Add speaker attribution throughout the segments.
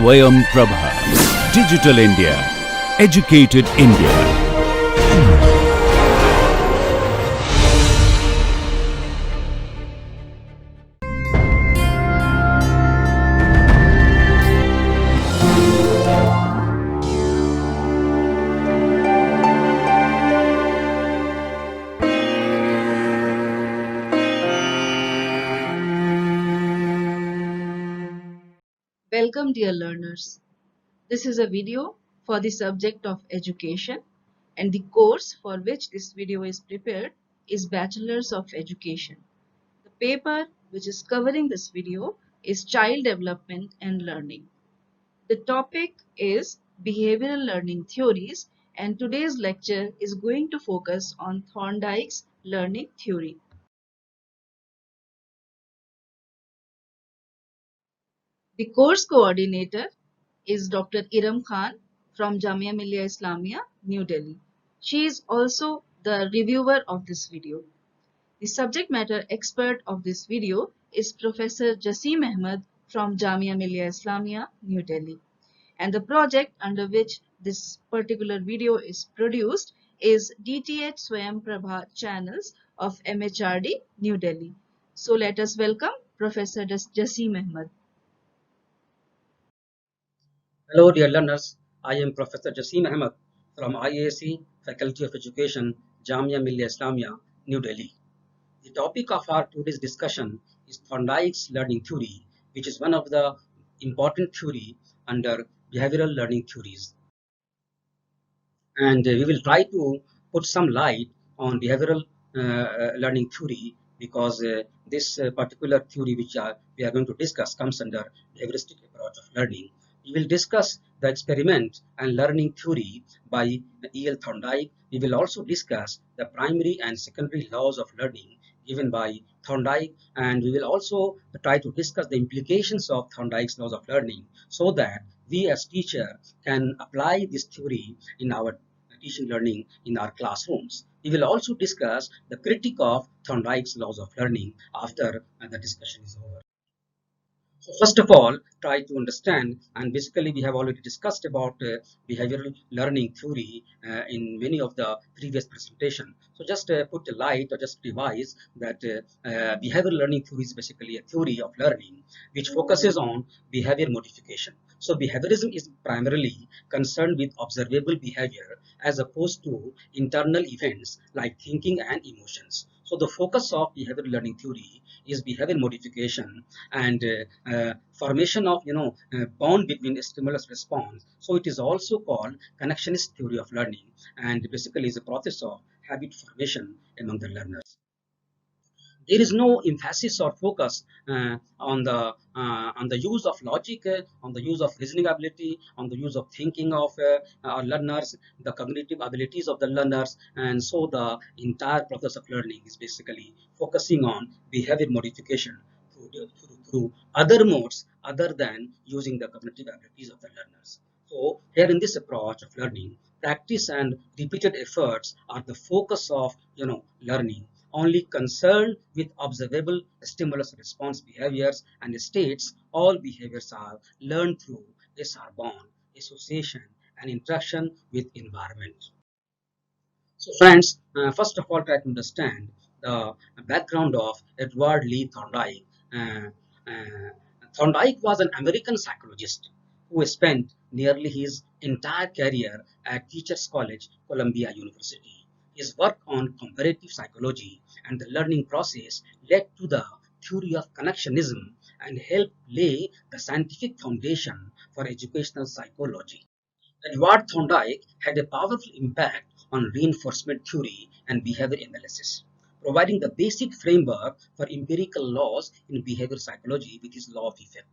Speaker 1: Swayam Prabha. Digital India. Educated India.
Speaker 2: Welcome, dear learners. This is a video for the subject of education, and the course for which this video is prepared is Bachelor's of Education. The paper which is covering this video is Child Development and Learning. The topic is Behavioral Learning Theories, and today's lecture is going to focus on Thorndike's learning theory. The course coordinator is Dr. Aerum Khan from Jamia Millia Islamia, New Delhi. She is also the reviewer of this video. The subject matter expert of this video is Professor Jasim Ahmed from Jamia Millia Islamia, New Delhi. And the project under which this particular video is produced is DTH Swayam Prabha channels of MHRD, New Delhi. So let us welcome Professor Jasim Ahmed.
Speaker 3: Hello dear learners, I am Professor Jasim Ahmed from IAC Faculty of Education, Jamia Millia Islamia, New Delhi. The topic of our today's discussion is Thorndike's learning theory, which is one of the important theory under behavioral learning theories. And we will try to put some light on behavioral learning theory because this particular theory which we are going to discuss comes under behavioristic approach of learning. We will discuss the experiment and learning theory by E.L. Thorndike. We will also discuss the primary and secondary laws of learning given by Thorndike, and we will also try to discuss the implications of Thorndike's laws of learning so that we as teacher can apply this theory in our teaching learning in our classrooms. We will also discuss the critique of Thorndike's laws of learning after the discussion is over. So first of all, try to understand, and basically we have already discussed about behavioral learning theory in many of the previous presentation. So just put a light or just revise that behavioral learning theory is basically a theory of learning which focuses on behavior modification. So behaviorism is primarily concerned with observable behavior as opposed to internal events like thinking and emotions. So the focus of behavioral learning theory is behavior modification and formation of bond between stimulus response. So it is also called connectionist theory of learning, and basically is a process of habit formation among the learners. There is no emphasis or focus on the use of logic, on the use of reasoning ability, on the use of thinking of our learners, the cognitive abilities of the learners, and so the entire process of learning is basically focusing on behavior modification through other modes other than using the cognitive abilities of the learners. So here in this approach of learning, practice and repeated efforts are the focus of learning, only concerned with observable stimulus response behaviors and states. All behaviors are learned through SR bond, association, and interaction with environment. So friends, first of all, try to understand the background of Edward Lee Thorndike. Thorndike was an American psychologist who spent nearly his entire career at Teachers College, Columbia University. His work on comparative psychology and the learning process led to the theory of connectionism and helped lay the scientific foundation for educational psychology. Edward Thorndike had a powerful impact on reinforcement theory and behavior analysis, providing the basic framework for empirical laws in behavioral psychology with his law of effect.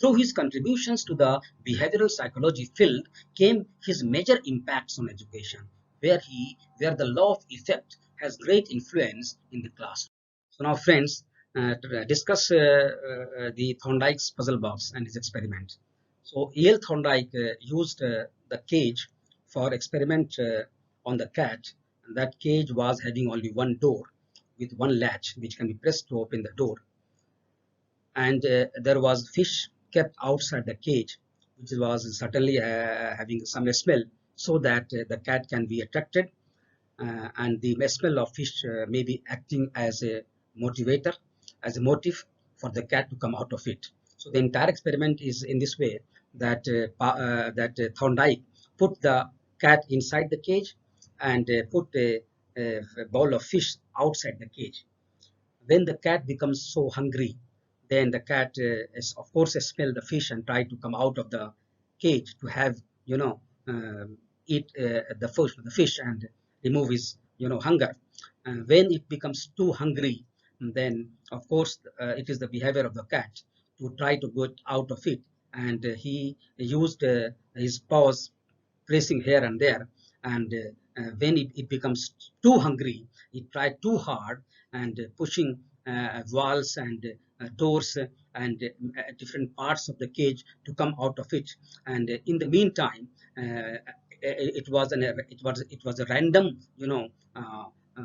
Speaker 3: Through his contributions to the behavioral psychology field came his major impacts on education, where the law of effect has great influence in the classroom. So now, friends, to discuss the Thorndike's puzzle box and his experiment. So E.L. Thorndike used the cage for experiment on the cat, and that cage was having only one door with one latch which can be pressed to open the door, and there was fish kept outside the cage which was certainly having some smell, so that the cat can be attracted, and the smell of fish may be acting as a motivator, as a motive for the cat to come out of it. So the entire experiment is in this way, that Thorndike put the cat inside the cage and put a bowl of fish outside the cage. When the cat becomes so hungry, then the cat is, of course, smell the fish and try to come out of the cage to have, eat the fish and remove his, hunger. When it becomes too hungry, then of course it is the behavior of the cat to try to get out of it, and he used his paws, pressing here and there, and when it becomes too hungry, it tried too hard and pushing walls and doors and different parts of the cage to come out of it. And in the meantime, it was a random,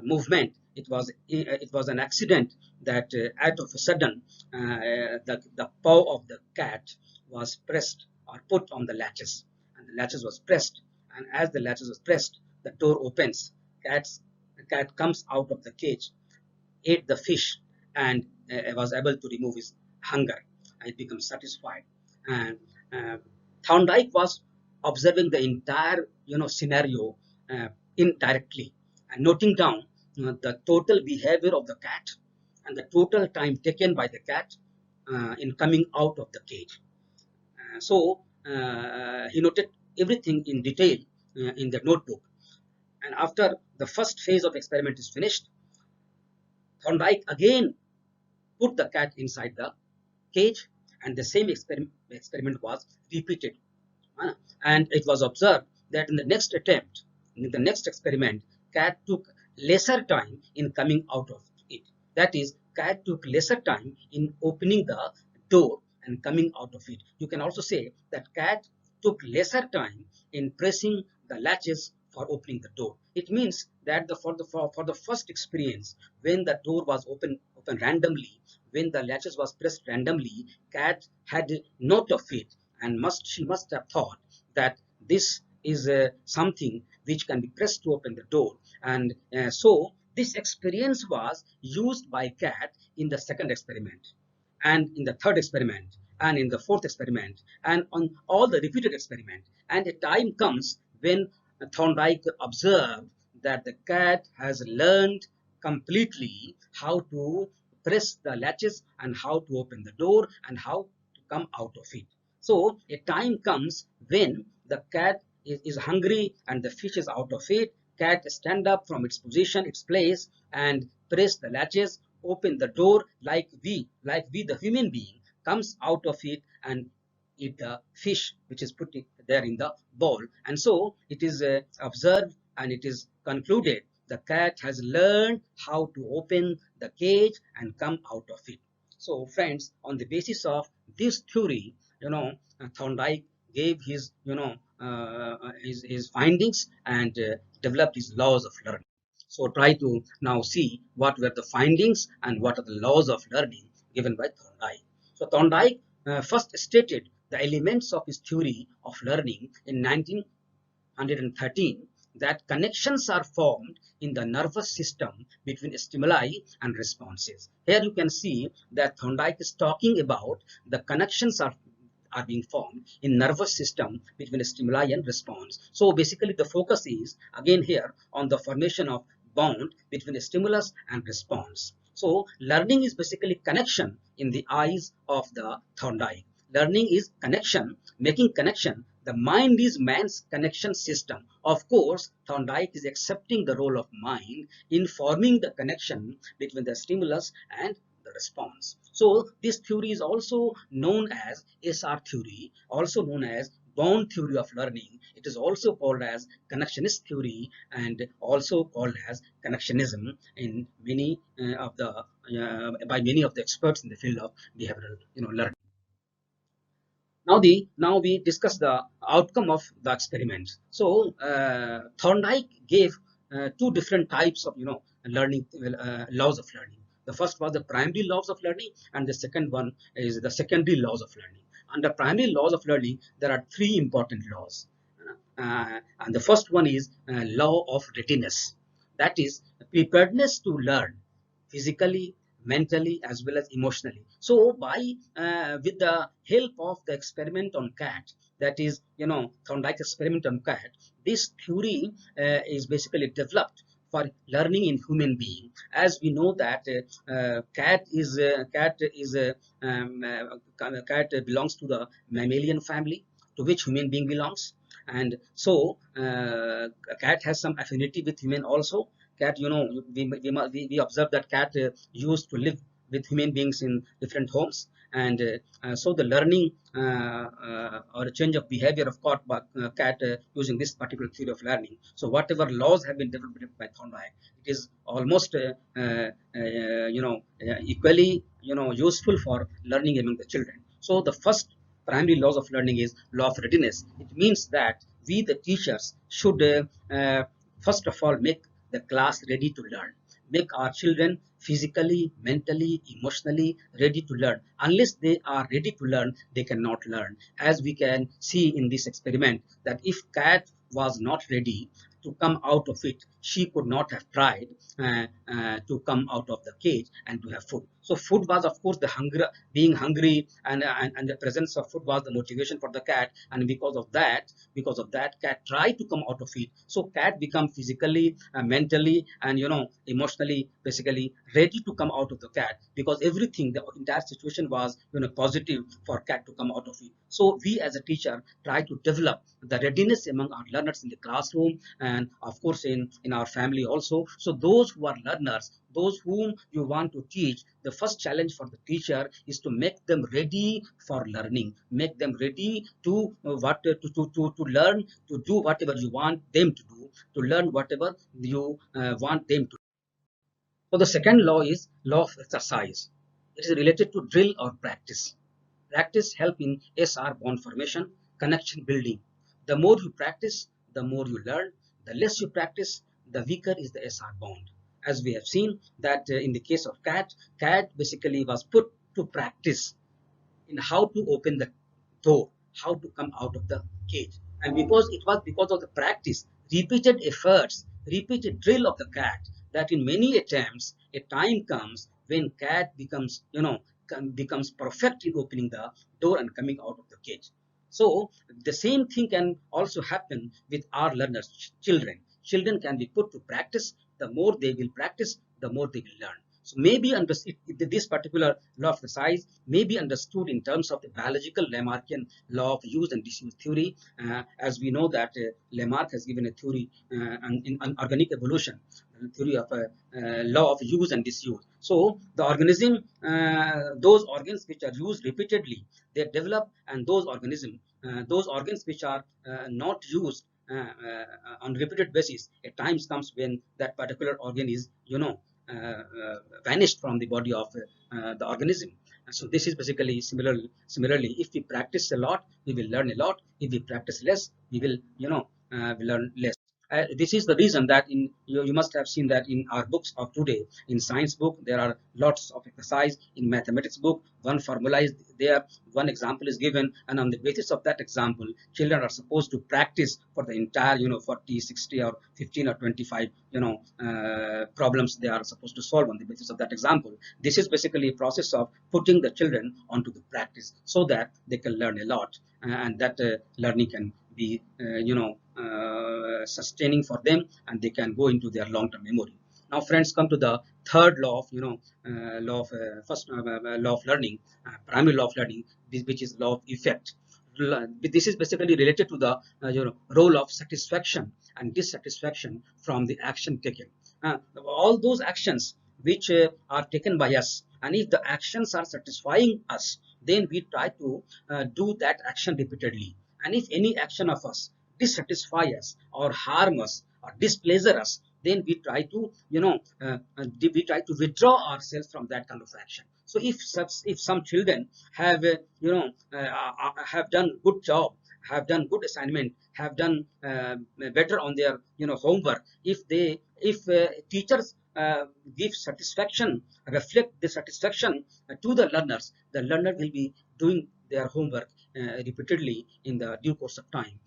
Speaker 3: movement. It was an accident that out of a sudden the paw of the cat was pressed or put on the latches, and the latches was pressed, and as the latches was pressed, the door opens. The cat comes out of the cage, ate the fish, and was able to remove his hunger, and becomes satisfied. And uh, Thorndike was observing the entire, scenario indirectly, and noting down the total behavior of the cat and the total time taken by the cat in coming out of the cage. So he noted everything in detail in the notebook. And after the first phase of experiment is finished, Thorndike again put the cat inside the cage, and the same experiment was repeated. And it was observed that in the next attempt, in the next experiment, cat took lesser time in coming out of it. That is, cat took lesser time in opening the door and coming out of it. You can also say that cat took lesser time in pressing the latches for opening the door. It means that for the first experience, when the door was open randomly, when the latches was pressed randomly, cat had note of it, and she must have thought that this is something which can be pressed to open the door. And so this experience was used by cat in the second experiment, and in the third experiment, and in the fourth experiment, and on all the repeated experiment. And a time comes when Thorndike observed that the cat has learned completely how to press the latches and how to open the door and how to come out of it. So a time comes when the cat is hungry and the fish is out of it. Cat stand up from its position, its place, and press the latches, open the door, like we the human being, comes out of it and eat the fish which is put there in the bowl. And so it is observed, and it is concluded the cat has learned how to open the cage and come out of it. So friends, on the basis of this theory, Thorndike gave his, his findings, and developed his laws of learning. So try to now see what were the findings and what are the laws of learning given by Thorndike. So Thorndike first stated the elements of his theory of learning in 1913, that connections are formed in the nervous system between stimuli and responses. Here you can see that Thorndike is talking about the connections are being formed in nervous system between stimuli and response. So basically the focus is again here on the formation of bond between a stimulus and response. So learning is basically connection in the eyes of the Thorndike. Learning is connection, making connection. The mind is man's connection system. Of course, Thorndike is accepting the role of mind in forming the connection between the stimulus and the response. So this theory is also known as SR theory, also known as bond theory of learning. It is also called as connectionist theory, and also called as connectionism in many by many of the experts in the field of behavioral learning. Now we discuss the outcome of the experiment. So Thorndike gave two different types of learning laws of learning. The first was the primary laws of learning, and the second one is the secondary laws of learning. Under primary laws of learning, there are three important laws. And the first one is law of readiness. That is preparedness to learn physically, mentally, as well as emotionally. So by with the help of the experiment on cat, that is, Thorndike experiment on cat, this theory is basically developed for learning in human being. As we know that cat belongs to the mammalian family, to which human being belongs, and so a cat has some affinity with human also. Cat, we observe that cat used to live with human beings in different homes, and so the learning or change of behavior of cat using this particular theory of learning. So whatever laws have been developed by Thorndike, it is almost equally useful for learning among the children. So the first primary laws of learning is law of readiness. It means that we, the teachers, should first of all make the class ready to learn, make our children physically, mentally, emotionally ready to learn. Unless they are ready to learn, they cannot learn. As we can see in this experiment, that if cat was not ready to come out of it, she could not have tried to come out of the cage and to have food. So food was, of course, the hunger, being hungry, and the presence of food was the motivation for the cat. And because of that, cat tried to come out of it. So cat become physically, mentally, and emotionally, basically ready to come out of the cat, because everything, the entire situation was positive for cat to come out of it. So we as a teacher try to develop the readiness among our learners in the classroom, and of course in our family also. So those who are learners, those whom you want to teach, the first challenge for the teacher is to make them ready for learning, make them ready to to learn, to do whatever you want them to do, to learn whatever you want them to. So the second law is law of exercise. It is related to drill or practice. Practice help in SR bond formation, connection building. The more you practice, the more you learn. The less you practice, the weaker is the SR bond. As we have seen that in the case of cat basically was put to practice in how to open the door, how to come out of the cage. And because of the practice, repeated efforts, repeated drill of the cat, that in many attempts, a time comes when cat becomes perfect in opening the door and coming out of the cage. So the same thing can also happen with our learners, children. Children can be put to practice. The more they will practice, the more they will learn. So maybe this particular law of exercise may be understood in terms of the biological Lamarckian law of use and disuse theory. As we know that Lamarck has given a theory in organic evolution, theory of law of use and disuse. So the organism, those organs which are used repeatedly, they develop, and those organs which are not used on repeated basis, at times comes when that particular organ is vanished from the body of the organism. So this is basically similarly, if we practice a lot, we will learn a lot. If we practice less, we will we learn less. This is the reason that you must have seen that in our books of today, in science book, there are lots of exercise. In mathematics book, one formula is there, one example is given, and on the basis of that example, children are supposed to practice for the entire 40, 60, or 15 or 25 problems they are supposed to solve on the basis of that example. This is basically a process of putting the children onto the practice so that they can learn a lot, and that learning can be sustaining for them, and they can go into their long-term memory. Now friends, come to the third law of law of learning, primary law of learning, which is law of effect. This is basically related to the role of satisfaction and dissatisfaction from the action taken. All those actions which are taken by us, and if the actions are satisfying us, then we try to do that action repeatedly. And if any action of us dissatisfy us or harm us or displeasure us, then we try to withdraw ourselves from that kind of action. So if some children have have done good job, have done good assignment, have done better on their homework, if teachers give satisfaction, reflect the satisfaction to the learners, the learner will be doing their homework repeatedly in the due course of time.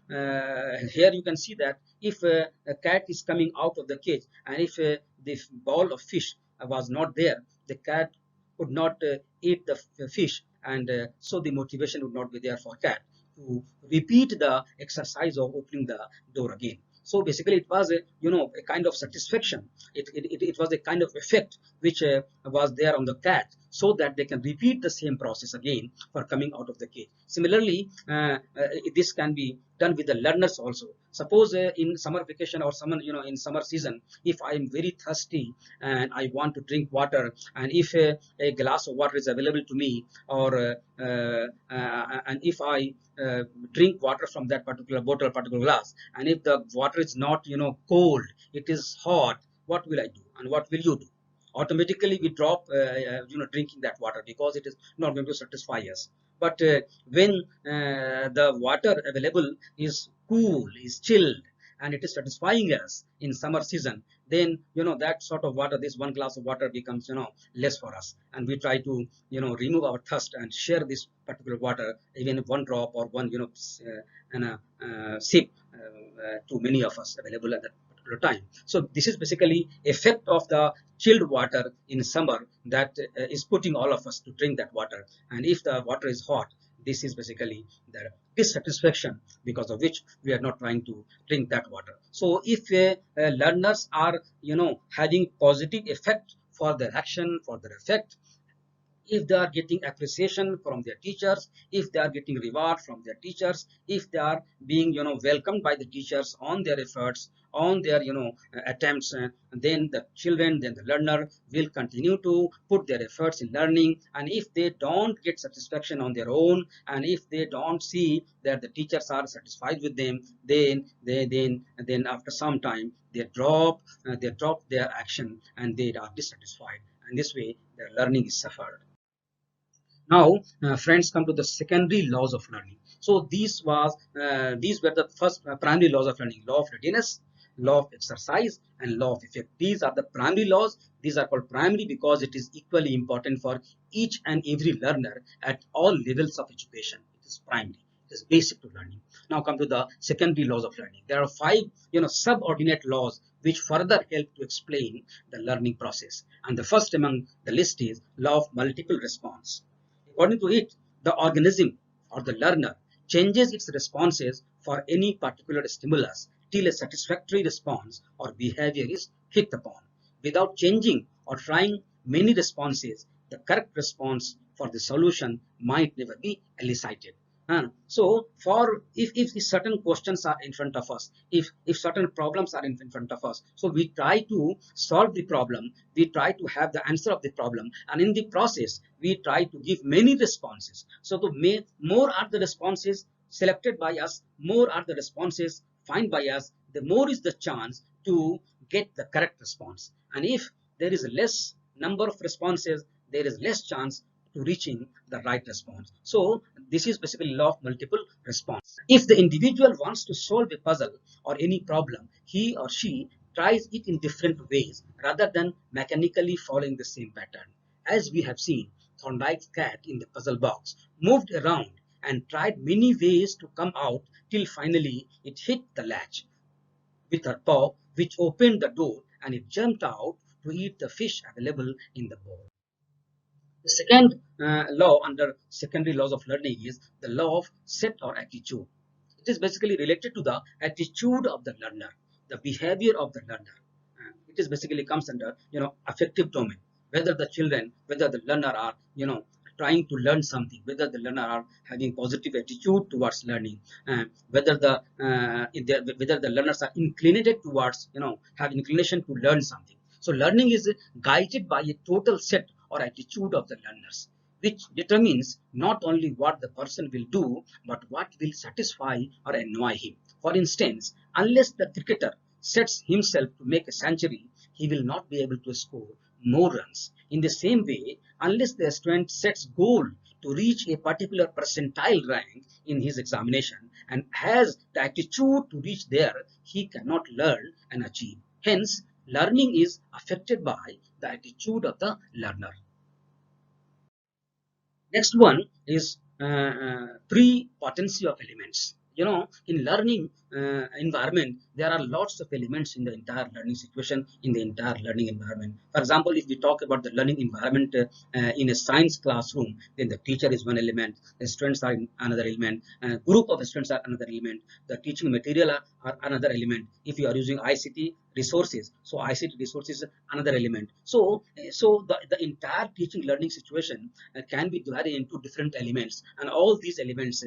Speaker 3: Here you can see that if a cat is coming out of the cage, and if the ball of fish was not there, the cat could not eat the fish, and so the motivation would not be there for cat to repeat the exercise of opening the door again. So basically it was a kind of satisfaction. It was a kind of effect which was there on the cat, so that they can repeat the same process again for coming out of the cage. Similarly, this can be done with the learners also. Suppose in summer vacation, or someone in summer season, if I am very thirsty and I want to drink water, and if a glass of water is available to me, or and if I drink water from that particular bottle, particular glass, and if the water is not cold, it is hot, what will I do, and what will you do? Automatically we drop drinking that water, because it is not going to satisfy us. But when the water available is cool, is chilled, and it is satisfying us in summer season, then that sort of water, this one glass of water becomes less for us, and we try to remove our thirst and share this particular water, even one drop or one sip to many of us available at that particular time. So this is basically effect of the chilled water in summer that is putting all of us to drink that water. And if the water is hot, this is basically the dissatisfaction, because of which we are not trying to drink that water. So if learners are having positive effect for their action, for their effect, if they are getting appreciation from their teachers, if they are getting reward from their teachers, if they are being welcomed by the teachers on their efforts, on their attempts, then the children, then the learner will continue to put their efforts in learning. And if they don't get satisfaction on their own, and if they don't see that the teachers are satisfied with them, then after some time they drop their action, and they are dissatisfied, and this way their learning is suffered. Now, friends, come to the secondary laws of learning. So these were the first primary laws of learning: law of readiness, law of exercise, and law of effect. These are the primary laws. These are called primary because it is equally important for each and every learner at all levels of education. It is primary. It is basic to learning. Now come to the secondary laws of learning. There are 5 subordinate laws which further help to explain the learning process. And the first among the list is law of multiple response. According to it, the organism or the learner changes its responses for any particular stimulus till a satisfactory response or behavior is hit upon. Without changing or trying many responses, the correct response for the solution might never be elicited. So for if certain questions are in front of us, if certain problems are in front of us, so we try to solve the problem, we try to have the answer of the problem, and in the process we try to give many responses. So the more are the responses selected by us, more are the responses found by us, the more is the chance to get the correct response. And if there is less number of responses, there is less chance to reaching the right response. So this is basically law of multiple response. If the individual wants to solve a puzzle or any problem, he or she tries it in different ways rather than mechanically following the same pattern. As we have seen, Thorndike's cat in the puzzle box moved around and tried many ways to come out till finally it hit the latch with her paw, which opened the door, and it jumped out to eat the fish available in the bowl. The second law under secondary laws of learning is the law of set or attitude. It is basically related to the attitude of the learner, the behavior of the learner. It is basically comes under affective domain. Whether the children, whether the learner are trying to learn something, whether the learner are having positive attitude towards learning, whether the learners are inclined towards have inclination to learn something. So learning is guided by a total set or attitude of the learners, which determines not only what the person will do, but what will satisfy or annoy him. For instance, unless the cricketer sets himself to make a century, he will not be able to score more runs. In the same way, unless the student sets goal to reach a particular percentile rank in his examination and has the attitude to reach there, he cannot learn and achieve. Hence, learning is affected by the attitude of the learner. Next one is pre-potency of elements. You know, in learning environment, there are lots of elements in the entire learning situation, in the entire learning environment. For example, if we talk about the learning environment in a science classroom, then the teacher is one element, the students are another element, group of students are another element, the teaching material are another element. If you are using ICT resources, so ICT resources another element. So the entire teaching learning situation can be divided into different elements, and all these elements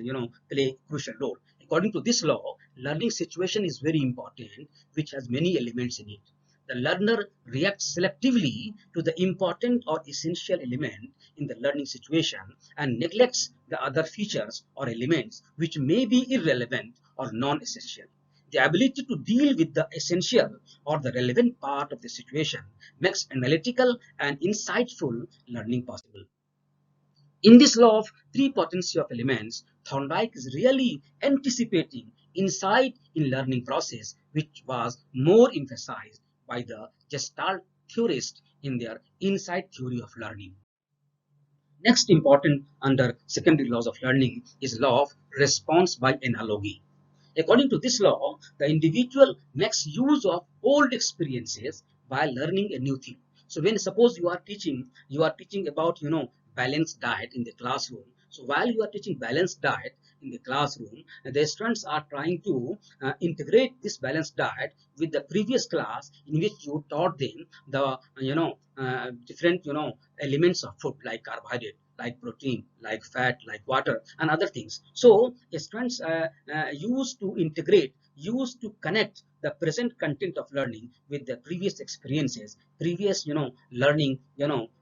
Speaker 3: play a crucial role. According to this law, learning situation is very important, which has many elements in it. The learner reacts selectively to the important or essential element in the learning situation and neglects the other features or elements which may be irrelevant or non-essential. The ability to deal with the essential or the relevant part of the situation makes analytical and insightful learning possible. In this law of three potency of elements, Thorndike is really anticipating insight in learning process, which was more emphasized by the Gestalt theorists in their insight theory of learning. Next important under secondary laws of learning is law of response by analogy. According to this law, the individual makes use of old experiences while learning a new thing. So when suppose you are teaching about balanced diet in the classroom. So while you are teaching balanced diet in the classroom, the students are trying to integrate this balanced diet with the previous class in which you taught them the different elements of food like carbohydrate, like protein, like fat, like water, and other things. So students used to integrate, used to connect the present content of learning with the previous experiences, previous learning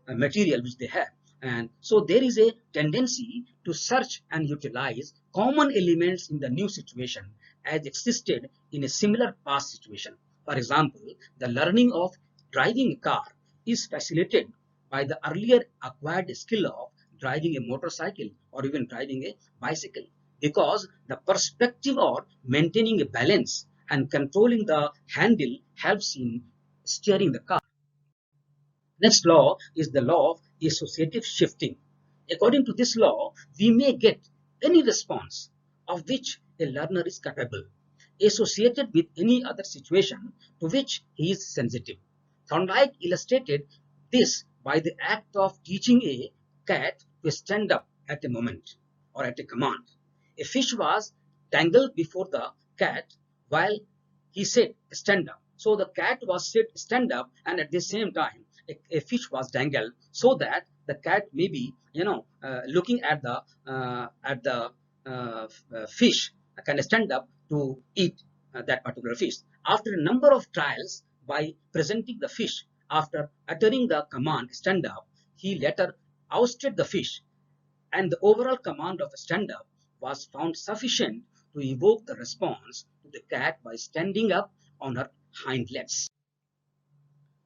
Speaker 3: material which they have. And so there is a tendency to search and utilize common elements in the new situation as existed in a similar past situation. For example, the learning of driving a car is facilitated by the earlier acquired skill of driving a motorcycle or even driving a bicycle, because the perspective or maintaining a balance and controlling the handle helps in steering the car. Next law is the law of associative shifting. According to this law, we may get any response of which a learner is capable, associated with any other situation to which he is sensitive. Thorndike illustrated this by the act of teaching a cat to stand up at a moment or at a command. A fish was dangled before the cat while he said stand up. So the cat was said stand up, and at the same time a fish was dangled, so that the cat may be looking at the fish can stand up to eat that particular fish. After a number of trials by presenting the fish, after uttering the command stand up, he later ousted the fish, and the overall command of stand up was found sufficient to evoke the response to the cat by standing up on her hind legs.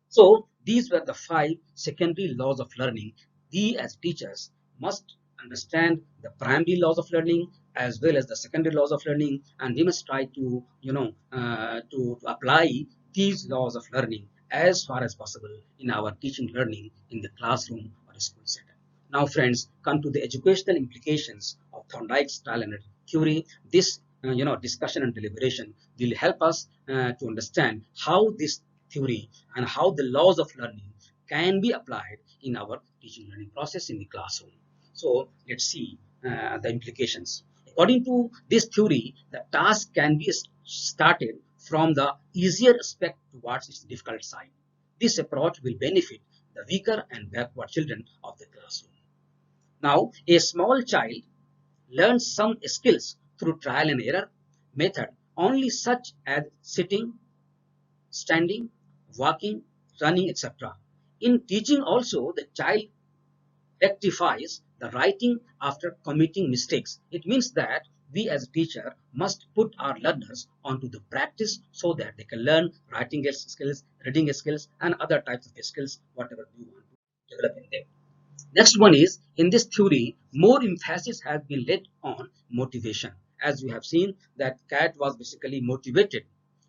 Speaker 3: So these were the 5 secondary laws of learning. We as teachers must understand the primary laws of learning as well as the secondary laws of learning, and we must try to to apply these laws of learning as far as possible in our teaching learning in the classroom or a school setting. Now, friends, come to the educational implications of Thorndike's trial and error theory. This discussion and deliberation will help us to understand how this theory and how the laws of learning can be applied in our teaching learning process in the classroom. So let's see the implications. According to this theory, the task can be started from the easier aspect towards its difficult side. This approach will benefit the weaker and backward children of the classroom. Now, a small child learns some skills through trial and error method, only such as sitting, standing, walking, running, etc. In teaching also, the child rectifies the writing after committing mistakes. It means that we as a teacher must put our learners onto the practice so that they can learn writing skills, reading skills, and other types of skills, whatever we want to develop in them. Next one is, in this theory, more emphasis has been laid on motivation. As we have seen that cat was basically motivated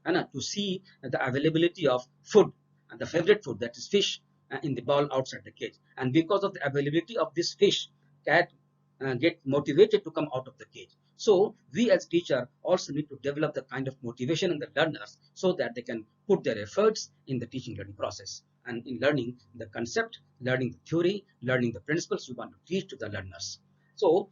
Speaker 3: to see the availability of food, and the favorite food, that is fish, in the bowl outside the cage. And because of the availability of this fish, cat get motivated to come out of the cage. So we as teacher also need to develop the kind of motivation in the learners so that they can put their efforts in the teaching learning process and in learning the concept, learning the theory, learning the principles you want to teach to the learners. So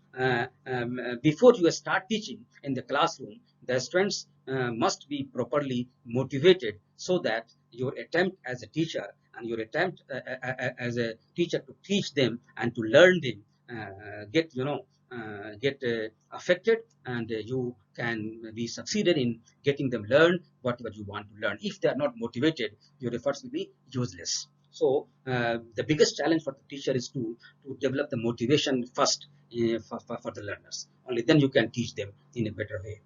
Speaker 3: before you start teaching in the classroom, the students must be properly motivated so that your attempt as a teacher and your attempt as a teacher to teach them and to learn them get affected, and you can be succeeded in getting them learn whatever you want to learn. If they are not motivated, your efforts will be useless. So the biggest challenge for the teacher is to develop the motivation first for the learners. Only then you can teach them in a better way.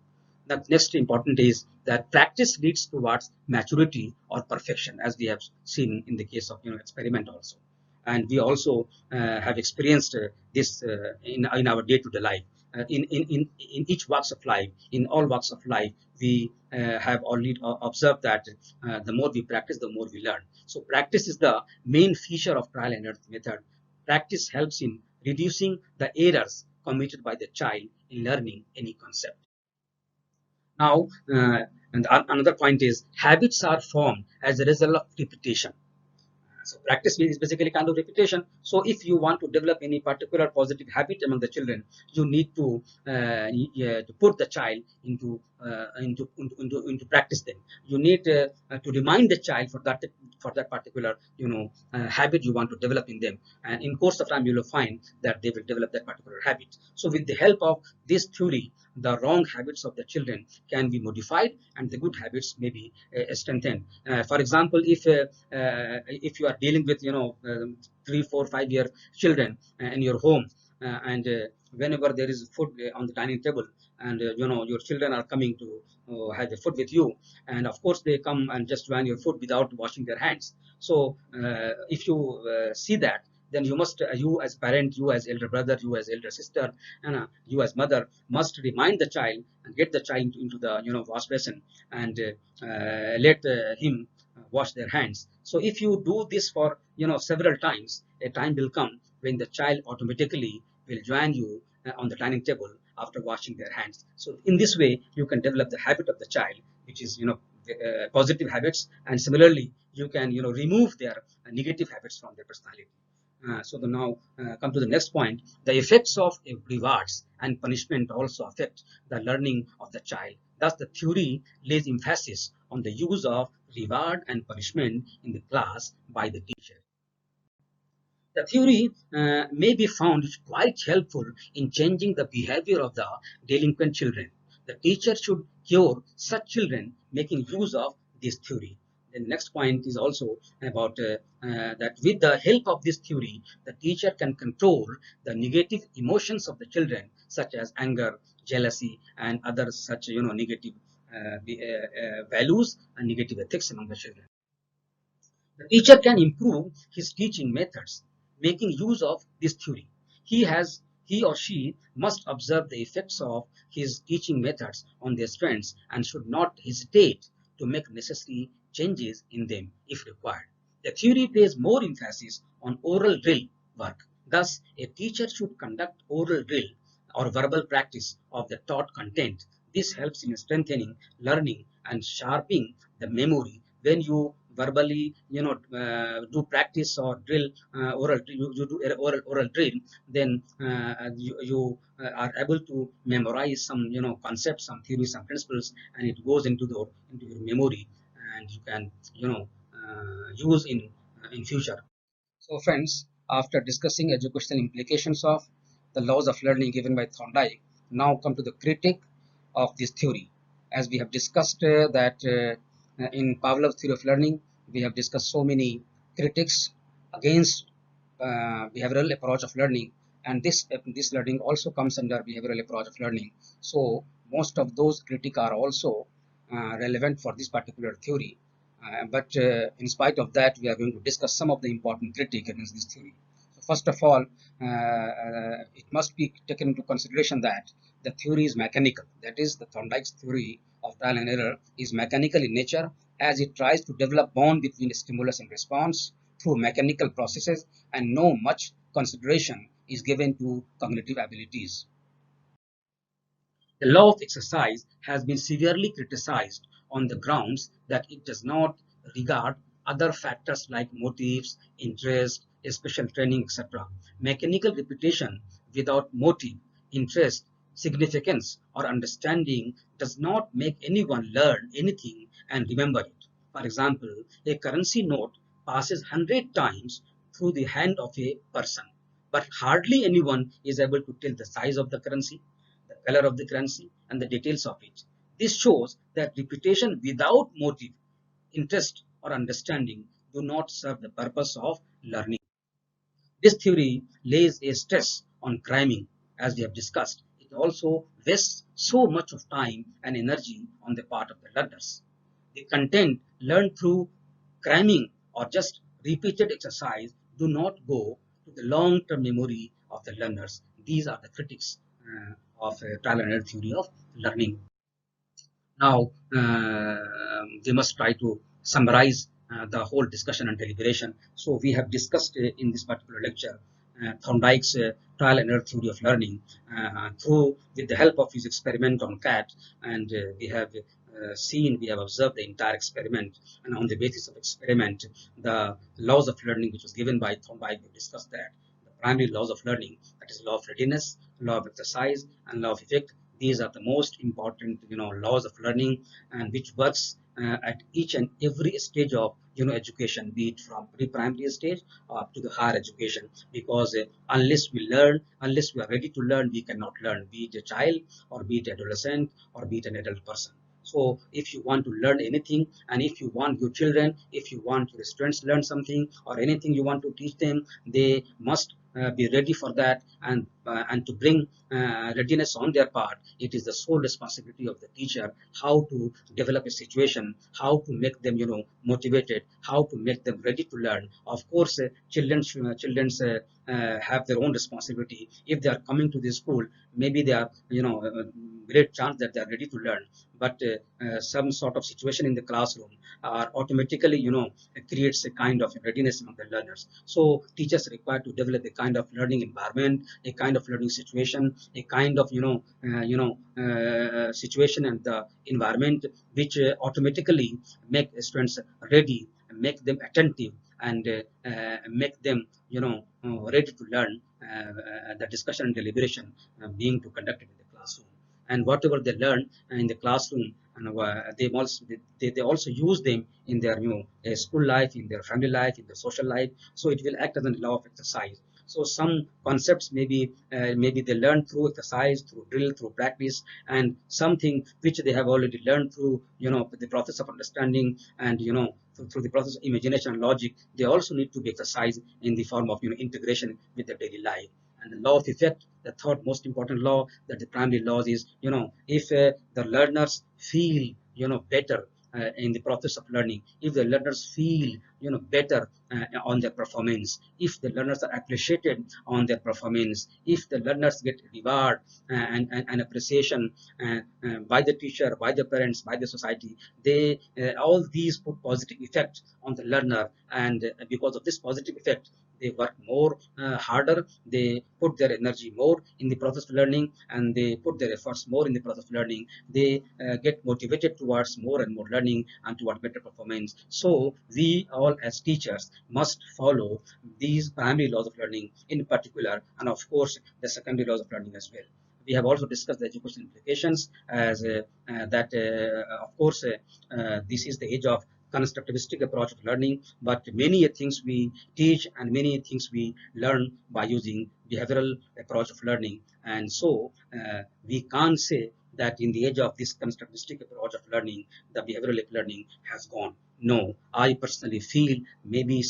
Speaker 3: The next important is that practice leads towards maturity or perfection, as we have seen in the case of experiment also. And we also have experienced this in our day-to-day life. In each walks of life, in all walks of life, we have already observed that the more we practice, the more we learn. So practice is the main feature of trial and error method. Practice helps in reducing the errors committed by the child in learning any concept. Now, and another point is habits are formed as a result of repetition. So practice is basically kind of repetition. So if you want to develop any particular positive habit among the children, you need to put the child into practice them. You need to remind the child for that particular habit you want to develop in them, and in course of time you will find that they will develop that particular habit. So with the help of this theory, the wrong habits of the children can be modified and the good habits may be strengthened. For example, if you are dealing with 3, 4, 5 year children in your home, and whenever there is food on the dining table, and your children are coming to have the food with you, and of course they come and just join your food without washing their hands. So if you see that, then you must, you as parent, you as elder brother, you as elder sister, and you as mother must remind the child and get the child into the wash basin and let him wash their hands. So if you do this for several times, a time will come when the child automatically will join you on the dining table after washing their hands. So in this way you can develop the habit of the child, which is positive habits, and similarly you can remove their negative habits from their personality. Now come to the next point. The effects of rewards and punishment also affect the learning of the child. Thus, the theory lays emphasis on the use of reward and punishment in the class by the teacher. The theory may be found quite helpful in changing the behavior of the delinquent children. The teacher should cure such children making use of this theory. The next point is also about that with the help of this theory, the teacher can control the negative emotions of the children, such as anger, jealousy, and other such negative values and negative ethics among the children. The teacher can improve his teaching methods, making use of this theory. He or she must observe the effects of his teaching methods on their students and should not hesitate to make necessary changes in them if required. The theory places more emphasis on oral drill work. Thus, a teacher should conduct oral drill or verbal practice of the taught content. This helps in strengthening learning and sharpening the memory. When you verbally do practice or drill you do oral drill, then are able to memorize some concepts, some theories, some principles, and it goes into your memory, and you can use in future. So friends, after discussing educational implications of the laws of learning given by Thorndike, now come to the critique of this theory. As we have discussed that in Pavlov's theory of learning, we have discussed so many critics against behavioral approach of learning, and this learning also comes under behavioral approach of learning. So most of those critics are also relevant for this particular theory. But in spite of that, we are going to discuss some of the important critiques against this theory. So first of all, it must be taken into consideration that the theory is mechanical. That is, the Thorndike's theory of trial and error is mechanical in nature, as it tries to develop bond between stimulus and response through mechanical processes, and no much consideration is given to cognitive abilities. The law of exercise has been severely criticized on the grounds that it does not regard other factors like motives, interest, special training, etc. Mechanical repetition without motive, interest, significance, or understanding does not make anyone learn anything and remember it. For example, a currency note passes 100 times through the hand of a person, but hardly anyone is able to tell the size of the currency, the color of the currency, and the details of it. This shows that repetition without motive, interest, or understanding do not serve the purpose of learning. This theory lays a stress on cramming, as we have discussed. It also wastes so much of time and energy on the part of the learners. The content learned through cramming or just repeated exercise do not go to the long-term memory of the learners. These are the critics of trial and error theory of learning. Now, we must try to summarize the whole discussion and deliberation. So we have discussed in this particular lecture Thorndike's trial and error theory of learning through with the help of his experiment on cat, and we have we have observed the entire experiment, and on the basis of experiment, the laws of learning which was given by Thorndike, we discussed that the primary laws of learning, that is law of readiness, law of exercise, and law of effect. These are the most important, laws of learning, and which works at each and every stage of, education, be it from pre-primary stage up to the higher education. Because unless we are ready to learn, we cannot learn, be it a child or be it adolescent or be it an adult person. So if you want to learn anything, and if you want your children, if you want your students to learn something or anything you want to teach them, they must be ready for that, and to bring readiness on their part. It is the sole responsibility of the teacher how to develop a situation, how to make them, motivated, how to make them ready to learn. Of course, children's have their own responsibility. If they are coming to the school, maybe they are, great chance that they are ready to learn, but some sort of situation in the classroom automatically, creates a kind of readiness among the learners. So teachers are required to develop a kind of learning environment, a kind of learning situation, a kind of, situation and the environment which automatically make students ready, make them attentive, and make them, ready to learn. The discussion and deliberation being to conducted in the classroom, and whatever they learn in the classroom, and they also use them in their, school life, in their family life, in their social life. So it will act as a law of exercise. So some concepts maybe they learn through exercise, through drill, through practice, and something which they have already learned through, the process of understanding, and, through the process of imagination and logic. They also need to be exercised in the form of, integration with their daily life. And the law of effect, the third most important law, that the primary laws is, if the learners feel, better in the process of learning, if the learners feel, better on their performance, if the learners are appreciated on their performance, if the learners get reward and appreciation by the teacher, by the parents, by the society, they all these put positive effect on the learner, and because of this positive effect, they work more harder, they put their energy more in the process of learning, and they put their efforts more in the process of learning. They get motivated towards more and more learning and toward better performance. So we all as teachers must follow these primary laws of learning in particular, and of course the secondary laws of learning as well. We have also discussed the educational implications as that of course this is the age of constructivistic approach of learning, but many things we teach and many things we learn by using behavioral approach of learning. And so we can't say that in the age of this constructivistic approach of learning, the behavioral learning has gone. No, I personally feel, maybe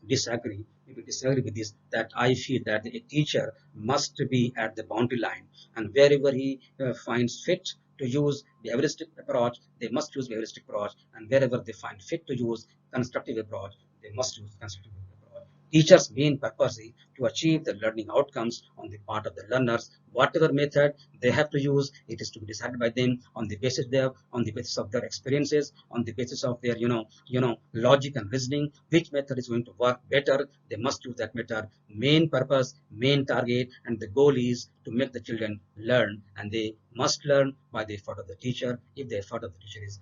Speaker 3: disagree with this, that I feel that a teacher must be at the boundary line, and wherever he finds fit to use behavioristic approach, they must use behavioristic approach, and wherever they find fit to use constructive approach, they must use constructive approach. Teachers' main purpose is to achieve the learning outcomes on the part of the learners. Whatever method they have to use, it is to be decided by them on the basis of their experiences, on the basis of their logic and reasoning. Which method is going to work better? They must use that method. Main purpose, main target, and the goal is to make the children learn, and they must learn by the effort of the teacher. If the effort of the teacher is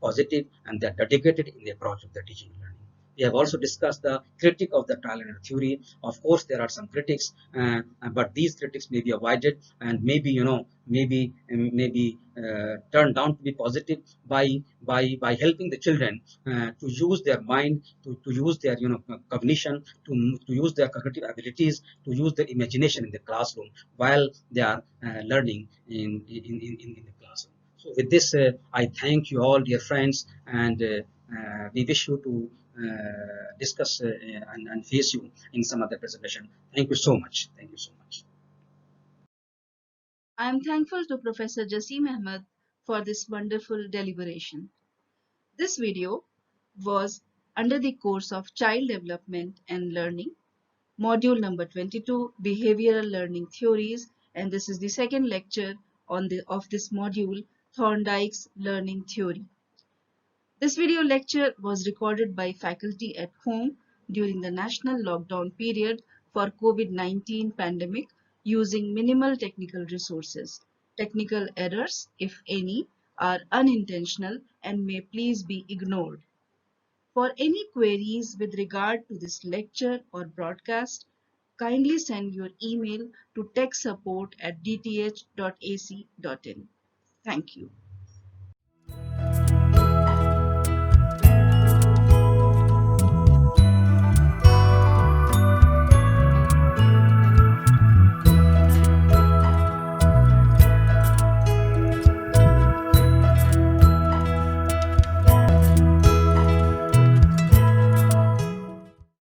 Speaker 3: positive and they are dedicated in the approach of the teaching and learning. We have also discussed the critique of the trial and error theory. Of course, there are some critics, but these critics may be avoided and maybe turned down to be positive by helping the children to use their mind, to use their cognition, to use their cognitive abilities, to use their imagination in the classroom while they are learning in the classroom. So with this, I thank you all, dear friends, and we wish you to discuss and face you in some other presentation. Thank you so much. Thank you so much.
Speaker 2: I am thankful to Professor Jasim Ahmed for this wonderful deliberation. This video was under the course of Child Development and Learning, module number 22, Behavioral Learning Theories, and this is the second lecture of this module, Thorndike's Learning Theory. This video lecture was recorded by faculty at home during the national lockdown period for COVID-19 pandemic using minimal technical resources. Technical errors, if any, are unintentional and may please be ignored. For any queries with regard to this lecture or broadcast, kindly send your email to techsupport@dth.ac.in. Thank you.